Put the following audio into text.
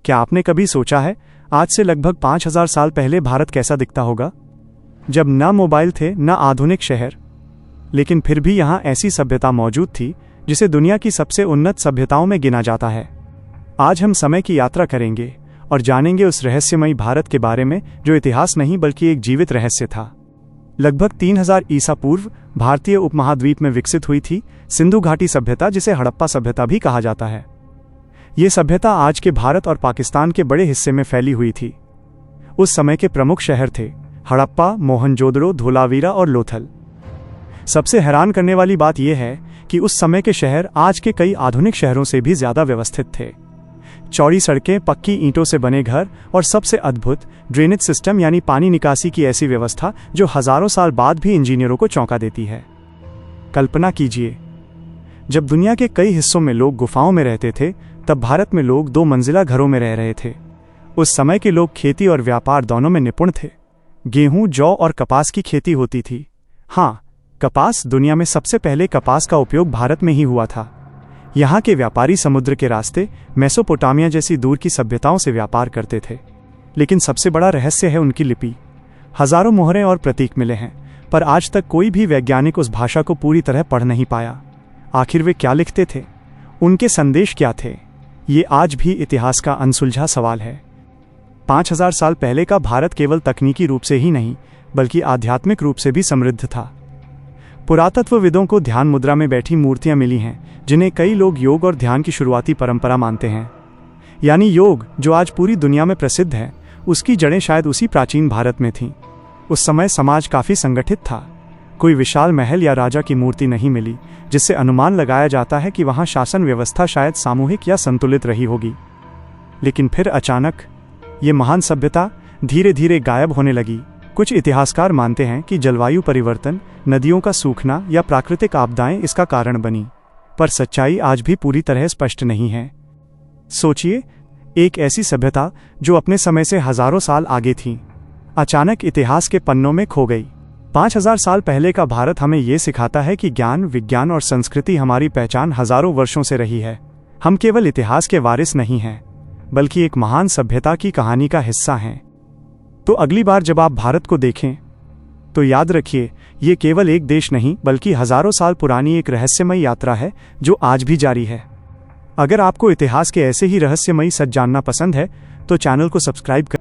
क्या आपने कभी सोचा है आज से लगभग 5000 साल पहले भारत कैसा दिखता होगा, जब न मोबाइल थे न आधुनिक शहर, लेकिन फिर भी यहाँ ऐसी सभ्यता मौजूद थी जिसे दुनिया की सबसे उन्नत सभ्यताओं में गिना जाता है। आज हम समय की यात्रा करेंगे और जानेंगे उस रहस्यमयी भारत के बारे में जो इतिहास नहीं बल्कि एक जीवित रहस्य था। लगभग 3000 ईसा पूर्व भारतीय उपमहाद्वीप में विकसित हुई थी सिंधु घाटी सभ्यता, जिसे हड़प्पा सभ्यता भी कहा जाता है। ये सभ्यता आज के भारत और पाकिस्तान के बड़े हिस्से में फैली हुई थी। उस समय के प्रमुख शहर थे हड़प्पा, मोहनजोदड़ो, धोलावीरा और लोथल। सबसे हैरान करने वाली बात यह है कि उस समय के शहर आज के कई आधुनिक शहरों से भी ज्यादा व्यवस्थित थे। चौड़ी सड़कें, पक्की ईंटों से बने घर और सबसे अद्भुत ड्रेनेज सिस्टम यानी पानी निकासी की ऐसी व्यवस्था जो हजारों साल बाद भी इंजीनियरों को चौंका देती है। कल्पना कीजिए, जब दुनिया के कई हिस्सों में लोग गुफाओं में रहते थे, तब भारत में लोग 2 मंजिला घरों में रह रहे थे। उस समय के लोग खेती और व्यापार दोनों में निपुण थे। गेहूं, जौ और कपास की खेती होती थी। हाँ, कपास, दुनिया में सबसे पहले कपास का उपयोग भारत में ही हुआ था। यहाँ के व्यापारी समुद्र के रास्ते मेसोपोटामिया जैसी दूर की सभ्यताओं से व्यापार करते थे। लेकिन सबसे बड़ा रहस्य है उनकी लिपि। हजारों मोहरें और प्रतीक मिले हैं, पर आज तक कोई भी वैज्ञानिक उस भाषा को पूरी तरह पढ़ नहीं पाया। आखिर वे क्या लिखते थे, उनके संदेश क्या थे, ये आज भी इतिहास का अनसुलझा सवाल है। 5000 साल पहले का भारत केवल तकनीकी रूप से ही नहीं बल्कि आध्यात्मिक रूप से भी समृद्ध था। पुरातत्वविदों को ध्यान मुद्रा में बैठी मूर्तियां मिली हैं, जिन्हें कई लोग योग और ध्यान की शुरुआती परंपरा मानते हैं। यानी योग, जो आज पूरी दुनिया में प्रसिद्ध है, उसकी जड़ें शायद उसी प्राचीन भारत में थीं। उस समय समाज काफी संगठित था। कोई विशाल महल या राजा की मूर्ति नहीं मिली, जिससे अनुमान लगाया जाता है कि वहां शासन व्यवस्था शायद सामूहिक या संतुलित रही होगी। लेकिन फिर अचानक ये महान सभ्यता धीरे धीरे गायब होने लगी। कुछ इतिहासकार मानते हैं कि जलवायु परिवर्तन, नदियों का सूखना या प्राकृतिक आपदाएं इसका कारण बनी, पर सच्चाई आज भी पूरी तरह स्पष्ट नहीं है। सोचिए, एक ऐसी सभ्यता जो अपने समय से हजारों साल आगे थी, अचानक इतिहास के पन्नों में खो गई। 5000 साल पहले का भारत हमें ये सिखाता है कि ज्ञान, विज्ञान और संस्कृति हमारी पहचान हजारों वर्षों से रही है। हम केवल इतिहास के वारिस नहीं हैं, बल्कि एक महान सभ्यता की कहानी का हिस्सा हैं। तो अगली बार जब आप भारत को देखें, तो याद रखिए, ये केवल एक देश नहीं बल्कि हजारों साल पुरानी एक रहस्यमयी यात्रा है जो आज भी जारी है। अगर आपको इतिहास के ऐसे ही रहस्यमयी सच जानना पसंद है, तो चैनल को सब्सक्राइब कर